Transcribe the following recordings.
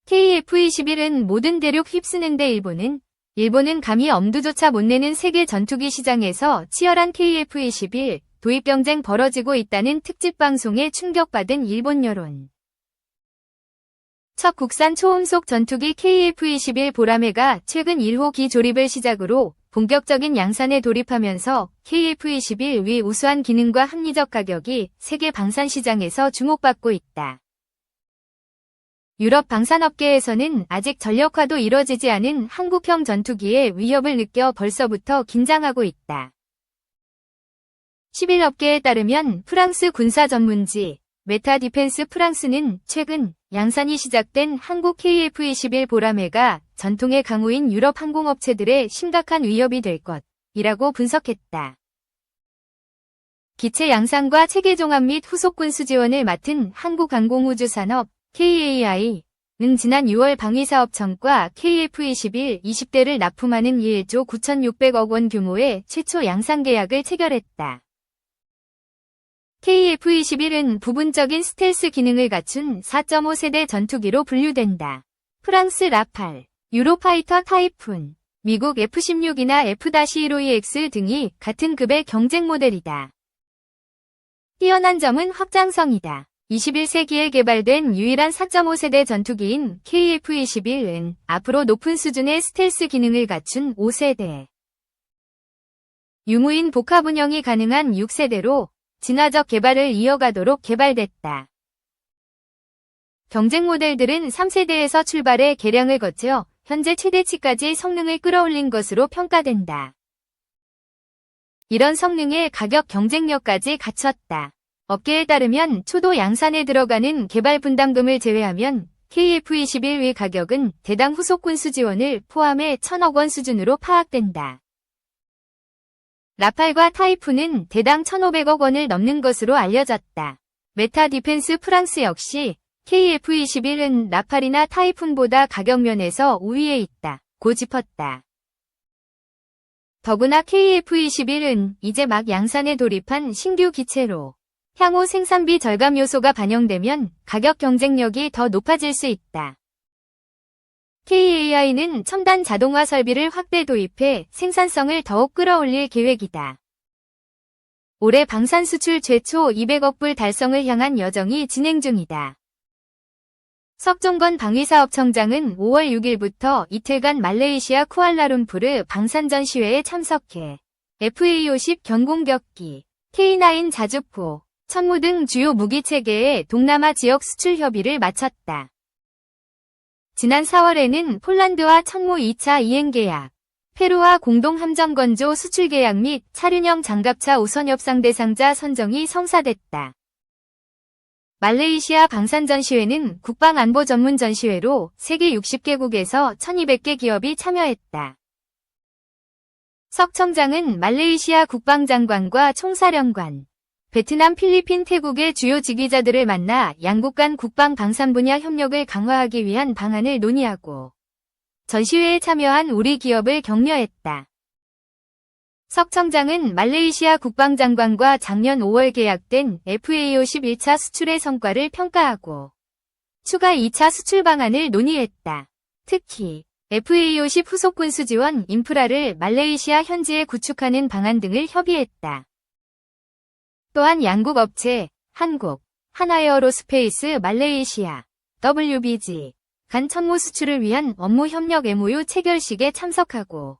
KF-21은 모든 대륙 휩쓰는데 일본은 감히 엄두조차 못 내는 세계 전투기 시장에서 치열한 KF-21 도입 경쟁 벌어지고 있다는 특집 방송에 충격받은 일본 여론. 첫 국산 초음속 전투기 KF-21 보라매가 최근 1호 기 조립을 시작으로 본격적인 양산에 돌입하면서 KF-21 위 우수한 기능과 합리적 가격이 세계 방산 시장에서 주목받고 있다. 유럽 방산업계에서는 아직 전력화도 이뤄지지 않은 한국형 전투기의 위협을 느껴 벌써부터 긴장하고 있다. 11업계에 따르면 프랑스 군사 전문지 메타 디펜스 프랑스는 최근 양산이 시작된 한국 KF-21 보라매가 전통의 강호인 유럽 항공업체들의 심각한 위협이 될 것이라고 분석했다. 기체 양산과 체계 종합 및 후속 군수 지원을 맡은 한국항공우주산업 KAI는 지난 6월 방위사업청과 KF-21 20대를 납품하는 1조 9,600억 원 규모의 최초 양산 계약을 체결했다. KF-21은 부분적인 스텔스 기능을 갖춘 4.5세대 전투기로 분류된다. 프랑스 라팔, 유로파이터 타이푼, 미국 F-16이나 F-15EX 등이 같은 급의 경쟁 모델이다. 뛰어난 점은 확장성이다. 21세기에 개발된 유일한 4.5세대 전투기인 KF-21은 앞으로 높은 수준의 스텔스 기능을 갖춘 5세대. 유무인 복합 운영이 가능한 6세대로 진화적 개발을 이어가도록 개발됐다. 경쟁 모델들은 3세대에서 출발해 개량을 거쳐 현재 최대치까지 성능을 끌어올린 것으로 평가된다. 이런 성능의 가격 경쟁력까지 갖췄다. 업계에 따르면 초도 양산에 들어가는 개발 분담금을 제외하면 KF-21의 가격은 대당 후속 군수 지원을 포함해 1,000억 원 수준으로 파악된다. 라팔과 타이푼은 대당 1,500억 원을 넘는 것으로 알려졌다. 메타 디펜스 프랑스 역시 KF-21은 라팔이나 타이푼보다 가격 면에서 우위에 있다고 짚었다. 더구나 KF-21은 이제 막 양산에 돌입한 신규 기체로 향후 생산비 절감 요소가 반영되면 가격 경쟁력이 더 높아질 수 있다. KAI는 첨단 자동화 설비를 확대 도입해 생산성을 더욱 끌어올릴 계획이다. 올해 방산 수출 최초 200억 불 달성을 향한 여정이 진행 중이다. 석종건 방위사업청장은 5월 6일부터 이틀간 말레이시아 쿠알라룸푸르 방산 전시회에 참석해 FA-50 견공격기, K9 자주포, 천무 등 주요 무기체계의 동남아 지역 수출 협의를 마쳤다. 지난 4월에는 폴란드와 천무 2차 이행 계약, 페루와 공동 함정 건조 수출 계약 및 차륜형 장갑차 우선 협상 대상자 선정이 성사됐다. 말레이시아 방산 전시회는 국방안보 전문 전시회로 세계 60개국에서 1,200개 기업이 참여했다. 석 청장은 말레이시아 국방장관과 총사령관, 베트남, 필리핀, 태국의 주요 지휘자들을 만나 양국 간 국방 방산 분야 협력을 강화하기 위한 방안을 논의하고 전시회에 참여한 우리 기업을 격려했다. 석 청장은 말레이시아 국방장관과 작년 5월 계약된 FA-50 1차 수출의 성과를 평가하고 추가 2차 수출 방안을 논의했다. 특히 FA-50 후속 군수 지원 인프라를 말레이시아 현지에 구축하는 방안 등을 협의했다. 또한 양국 업체, 한국, 한화에어로스페이스 말레이시아, WBG 간 천무 수출을 위한 업무 협력 MOU 체결식에 참석하고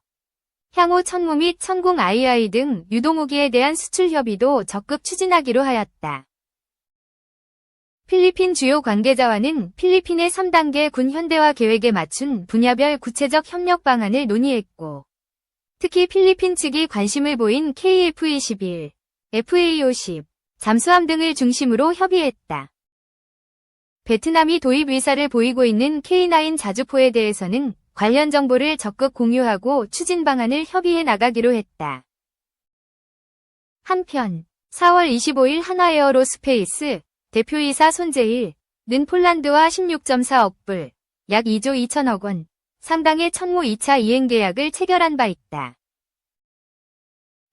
향후 천무 및 천공 II 등 유도무기에 대한 수출 협의도 적극 추진하기로 하였다. 필리핀 주요 관계자와는 필리핀의 3단계 군 현대화 계획에 맞춘 분야별 구체적 협력 방안을 논의했고 특히 필리핀 측이 관심을 보인 KF-21, FA-50, 잠수함 등을 중심으로 협의했다. 베트남이 도입 의사를 보이고 있는 K9 자주포에 대해서는 관련 정보를 적극 공유하고 추진 방안을 협의해 나가기로 했다. 한편 4월 25일 한화에어로스페이스 대표이사 손재일은 폴란드와 16.4억 불, 약 2조 2천억 원 상당의 천무 2차 이행 계약을 체결한 바 있다.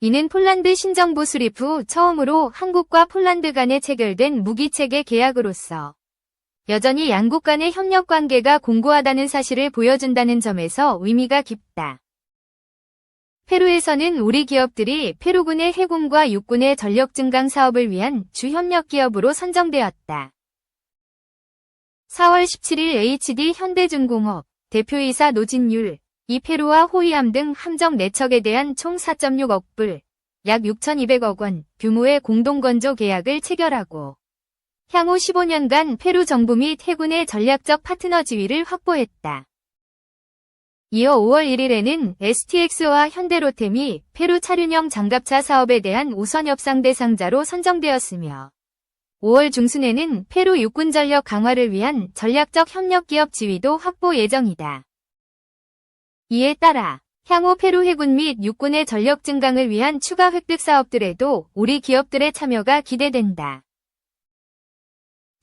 이는 폴란드 신정부 수립 후 처음으로 한국과 폴란드 간에 체결된 무기체계 계약으로서 여전히 양국 간의 협력 관계가 공고하다는 사실을 보여준다는 점에서 의미가 깊다. 페루에서는 우리 기업들이 페루군의 해군과 육군의 전력 증강 사업을 위한 주 협력 기업으로 선정되었다. 4월 17일 HD 현대중공업 대표이사 노진율, 이 페루와 호위함 등 함정 4척에 대한 총 4.6억 불, 약 6,200억 원 규모의 공동건조 계약을 체결하고 향후 15년간 페루 정부 및 해군의 전략적 파트너 지위를 확보했다. 이어 5월 1일에는 STX와 현대로템이 페루 차륜형 장갑차 사업에 대한 우선 협상 대상자로 선정되었으며 5월 중순에는 페루 육군 전력 강화를 위한 전략적 협력 기업 지위도 확보 예정이다. 이에 따라 향후 페루 해군 및 육군의 전력 증강을 위한 추가 획득 사업들에도 우리 기업들의 참여가 기대된다.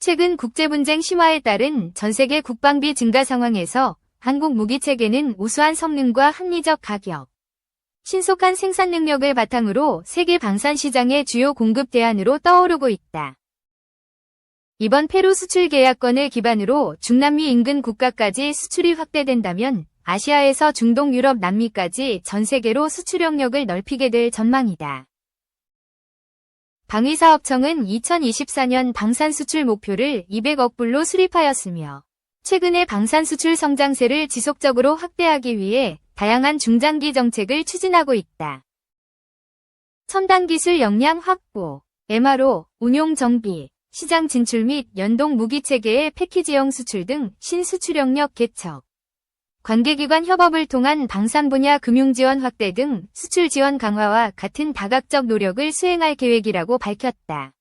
최근 국제분쟁 심화에 따른 전세계 국방비 증가 상황에서 한국 무기체계는 우수한 성능과 합리적 가격, 신속한 생산 능력을 바탕으로 세계 방산 시장의 주요 공급 대안으로 떠오르고 있다. 이번 페루 수출 계약건을 기반으로 중남미 인근 국가까지 수출이 확대된다면 아시아에서 중동, 유럽, 남미까지 전 세계로 수출 영역을 넓히게 될 전망이다. 방위사업청은 2024년 방산 수출 목표를 200억 불로 수립하였으며 최근에 방산 수출 성장세를 지속적으로 확대하기 위해 다양한 중장기 정책을 추진하고 있다. 첨단 기술 역량 확보, MRO, 운용 정비, 시장 진출 및 연동 무기체계의 패키지형 수출 등 신수출 영역 개척, 관계기관 협업을 통한 방산 분야 금융 지원 확대 등 수출 지원 강화와 같은 다각적 노력을 수행할 계획이라고 밝혔다.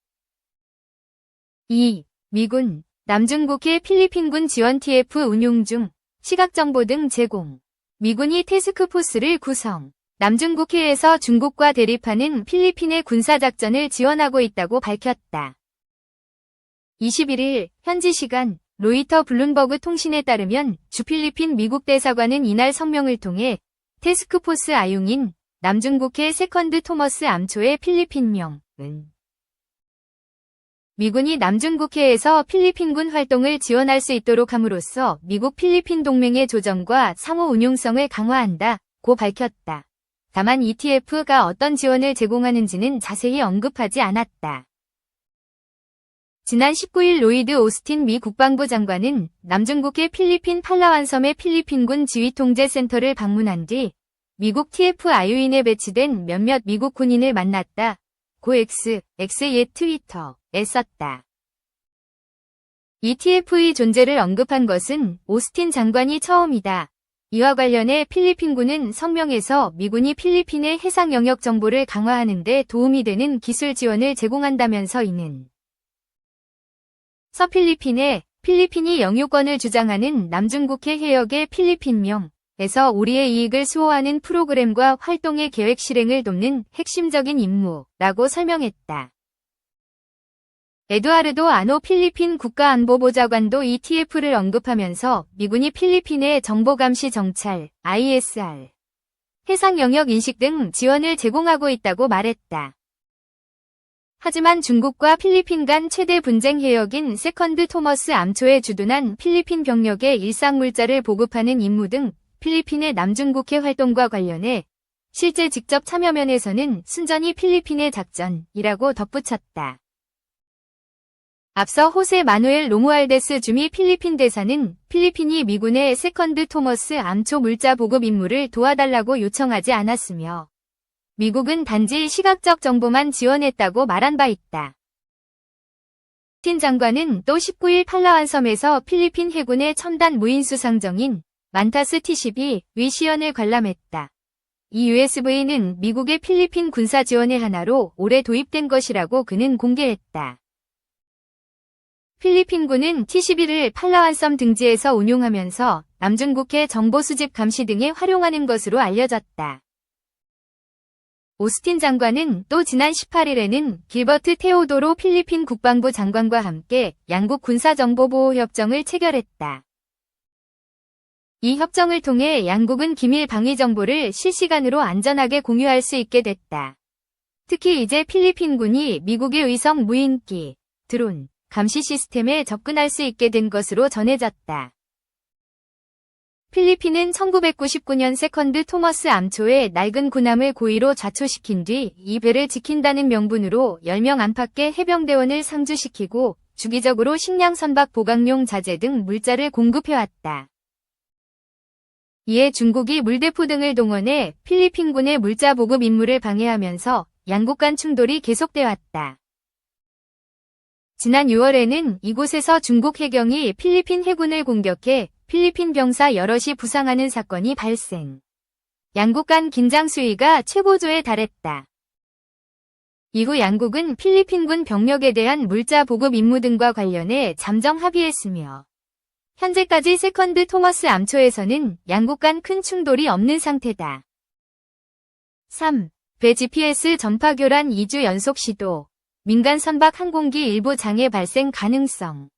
2. 미군, 남중국해 필리핀군 지원 TF 운용 중, 시각정보 등 제공. 미군이 태스크포스를 구성, 남중국해에서 중국과 대립하는 필리핀의 군사작전을 지원하고 있다고 밝혔다. 21일 현지 시간 로이터 블룸버그 통신에 따르면 주필리핀 미국 대사관은 이날 성명을 통해 태스크포스 아용인 남중국해 세컨드 토머스 암초의 필리핀명은 미군이 남중국해에서 필리핀군 활동을 지원할 수 있도록 함으로써 미국 필리핀 동맹의 조정과 상호 운용성을 강화한다고 밝혔다. 다만 ETF가 어떤 지원을 제공하는지는 자세히 언급하지 않았다. 지난 19일 로이드 오스틴 미 국방부 장관은 남중국해 필리핀 팔라완 섬의 필리핀군 지휘통제센터를 방문한 뒤 미국 TF-IU인에 배치된 몇몇 미국 군인을 만났다. 고 X의 트위터에 썼다. 이 TF의 존재를 언급한 것은 오스틴 장관이 처음이다. 이와 관련해 필리핀군은 성명에서 미군이 필리핀의 해상 영역 정보를 강화하는 데 도움이 되는 기술 지원을 제공한다면서 이는 서필리핀에 필리핀이 영유권을 주장하는 남중국해 해역의 필리핀명에서 우리의 이익을 수호하는 프로그램과 활동의 계획 실행을 돕는 핵심적인 임무라고 설명했다. 에두아르도 아노 필리핀 국가안보보좌관도 이 TF를 언급하면서 미군이 필리핀의 정보감시 정찰, ISR, 해상 영역 인식 등 지원을 제공하고 있다고 말했다. 하지만 중국과 필리핀 간 최대 분쟁 해역인 세컨드 토머스 암초에 주둔한 필리핀 병력의 일상 물자를 보급하는 임무 등 필리핀의 남중국해 활동과 관련해 실제 직접 참여 면에서는 순전히 필리핀의 작전이라고 덧붙였다. 앞서 호세 마누엘 로무알데스 주미 필리핀 대사는 필리핀이 미군의 세컨드 토머스 암초 물자 보급 임무를 도와달라고 요청하지 않았으며 미국은 단지 시각적 정보만 지원했다고 말한 바 있다. 틴 장관은 또 19일 팔라완 섬에서 필리핀 해군의 첨단 무인수상정인 만타스 T-12 위시연을 관람했다. 이 USV는 미국의 필리핀 군사 지원의 하나로 올해 도입된 것이라고 그는 공개했다. 필리핀군은 T-12를 팔라완 섬 등지에서 운용하면서 남중국해 정보 수집 감시 등에 활용하는 것으로 알려졌다. 오스틴 장관은 또 지난 18일에는 길버트 테오도로 필리핀 국방부 장관과 함께 양국 군사정보보호협정을 체결했다. 이 협정을 통해 양국은 기밀 방위 정보를 실시간으로 안전하게 공유할 수 있게 됐다. 특히 이제 필리핀군이 미국의 의성 무인기, 드론, 감시 시스템에 접근할 수 있게 된 것으로 전해졌다. 필리핀은 1999년 세컨드 토머스 암초의 낡은 군함을 고의로 좌초시킨 뒤 이 배를 지킨다는 명분으로 10명 안팎의 해병대원을 상주시키고 주기적으로 식량 선박 보강용 자재 등 물자를 공급해왔다. 이에 중국이 물대포 등을 동원해 필리핀군의 물자 보급 임무를 방해하면서 양국 간 충돌이 계속돼 왔다. 지난 6월에는 이곳에서 중국 해경이 필리핀 해군을 공격해 필리핀 병사 여럿이 부상하는 사건이 발생. 양국 간 긴장 수위가 최고조에 달했다. 이후 양국은 필리핀군 병력에 대한 물자 보급 임무 등과 관련해 잠정 합의했으며 현재까지 세컨드 토머스 암초에서는 양국 간 큰 충돌이 없는 상태다. 3. 배 GPS 전파 교란 2주 연속 시도. 민간 선박 항공기 일부 장애 발생 가능성.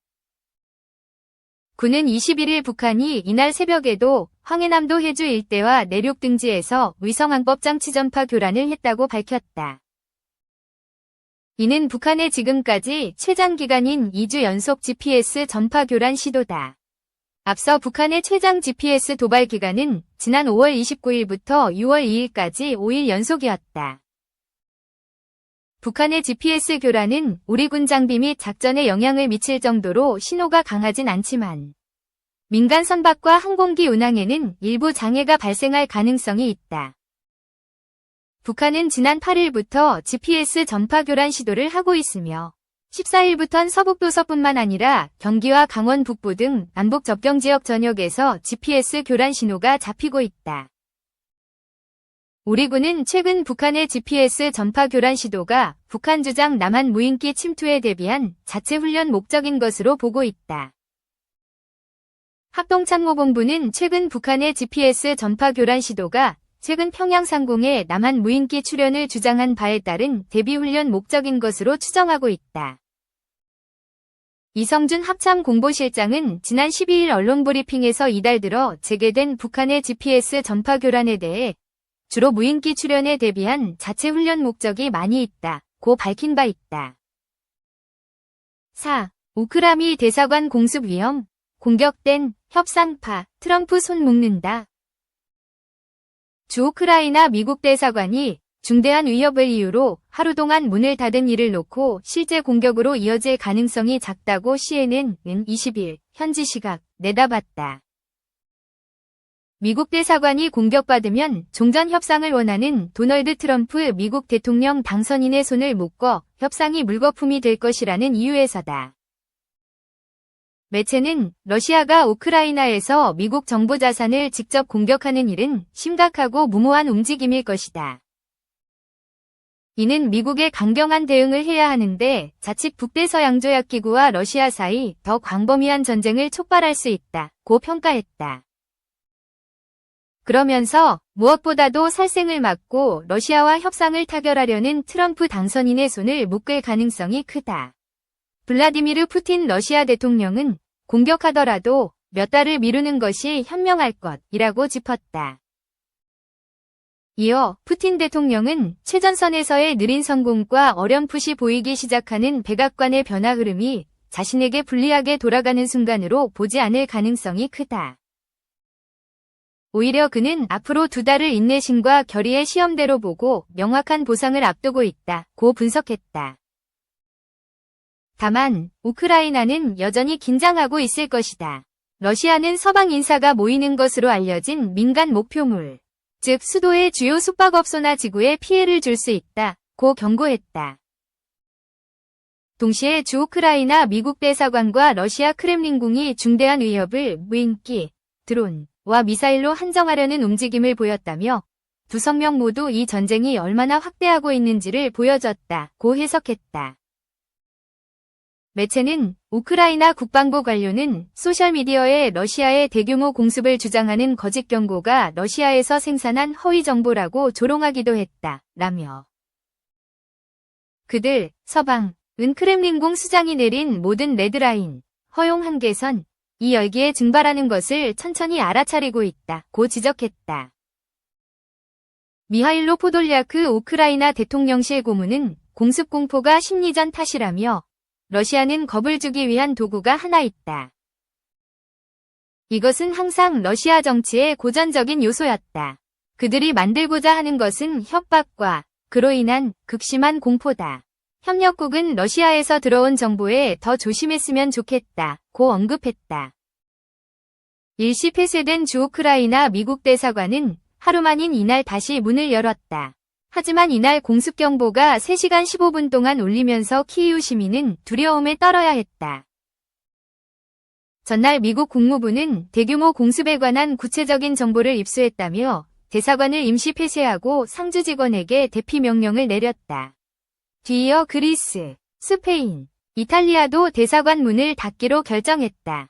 군은 21일 북한이 이날 새벽에도 황해남도 해주 일대와 내륙 등지에서 위성항법 장치 전파 교란을 했다고 밝혔다. 이는 북한의 지금까지 최장기간인 2주 연속 GPS 전파 교란 시도다. 앞서 북한의 최장 GPS 도발 기간은 지난 5월 29일부터 6월 2일까지 5일 연속이었다. 북한의 GPS 교란은 우리 군 장비 및 작전에 영향을 미칠 정도로 신호가 강하진 않지만 민간 선박과 항공기 운항에는 일부 장애가 발생할 가능성이 있다. 북한은 지난 8일부터 GPS 전파 교란 시도를 하고 있으며 14일부턴 서북도서뿐만 아니라 경기와 강원 북부 등 남북 접경 지역 전역에서 GPS 교란 신호가 잡히고 있다. 우리 군은 최근 북한의 GPS 전파 교란 시도가 북한 주장 남한 무인기 침투에 대비한 자체 훈련 목적인 것으로 보고 있다. 합동참모본부는 최근 북한의 GPS 전파 교란 시도가 최근 평양 상공에 남한 무인기 출현을 주장한 바에 따른 대비 훈련 목적인 것으로 추정하고 있다. 이성준 합참공보실장은 지난 12일 언론브리핑에서 이달 들어 재개된 북한의 GPS 전파 교란에 대해 주로 무인기 출현에 대비한 자체 훈련 목적이 많이 있다고 밝힌 바 있다. 4. 우크라미 대사관 공습 위험, 공격된 협상파, 트럼프 손 묶는다. 주 우크라이나 미국 대사관이 중대한 위협을 이유로 하루 동안 문을 닫은 일을 놓고 실제 공격으로 이어질 가능성이 작다고 CNN은 20일 현지 시각 내다봤다. 미국 대사관이 공격받으면 종전 협상을 원하는 도널드 트럼프 미국 대통령 당선인의 손을 묶어 협상이 물거품이 될 것이라는 이유에서다. 매체는 러시아가 우크라이나에서 미국 정보 자산을 직접 공격하는 일은 심각하고 무모한 움직임일 것이다. 이는 미국의 강경한 대응을 해야 하는데 자칫 북대서양조약기구와 러시아 사이 더 광범위한 전쟁을 촉발할 수 있다고 평가했다. 그러면서 무엇보다도 살생을 막고 러시아와 협상을 타결하려는 트럼프 당선인의 손을 묶을 가능성이 크다. 블라디미르 푸틴 러시아 대통령은 공격하더라도 몇 달을 미루는 것이 현명할 것이라고 짚었다. 이어 푸틴 대통령은 최전선에서의 느린 성공과 어렴풋이 보이기 시작하는 백악관의 변화 흐름이 자신에게 불리하게 돌아가는 순간으로 보지 않을 가능성이 크다. 오히려 그는 앞으로 2달을 인내심과 결의의 시험대로 보고 명확한 보상을 앞두고 있다고 분석했다. 다만 우크라이나는 여전히 긴장하고 있을 것이다. 러시아는 서방 인사가 모이는 것으로 알려진 민간 목표물, 즉 수도의 주요 숙박업소나 지구에 피해를 줄 수 있다고 경고했다. 동시에 주 우크라이나 미국 대사관과 러시아 크렘린궁이 중대한 위협을 무인기, 드론과 미사일로 한정하려는 움직임을 보였다며 두 성명 모두 이 전쟁이 얼마나 확대하고 있는지를 보여줬다고 해석했다. 매체는 우크라이나 국방부 관료는 소셜미디어에 러시아의 대규모 공습을 주장하는 거짓 경고가 러시아에서 생산한 허위 정보라고 조롱하기도 했다라며 그들, 서방은 크렘린궁 수장이 내린 모든 레드라인, 허용 한계선, 이 열기에 증발하는 것을 천천히 알아차리고 있다고 지적했다. 미하일로 포돌리아크 우크라이나 대통령실 고문은 공습 공포가 심리전 탓이라며 러시아는 겁을 주기 위한 도구가 하나 있다. 이것은 항상 러시아 정치의 고전적인 요소였다. 그들이 만들고자 하는 것은 협박과 그로 인한 극심한 공포다. 협력국은 러시아에서 들어온 정보에 더 조심했으면 좋겠다. 고 언급했다. 일시 폐쇄된 주우크라이나 미국 대사관은 하루 만인 이날 다시 문을 열었다. 하지만 이날 공습경보가 3시간 15분 동안 울리면서 키이우 시민은 두려움에 떨어야 했다. 전날 미국 국무부는 대규모 공습에 관한 구체적인 정보를 입수했다며 대사관을 임시 폐쇄하고 상주 직원에게 대피 명령을 내렸다. 뒤이어 그리스, 스페인, 이탈리아도 대사관 문을 닫기로 결정했다.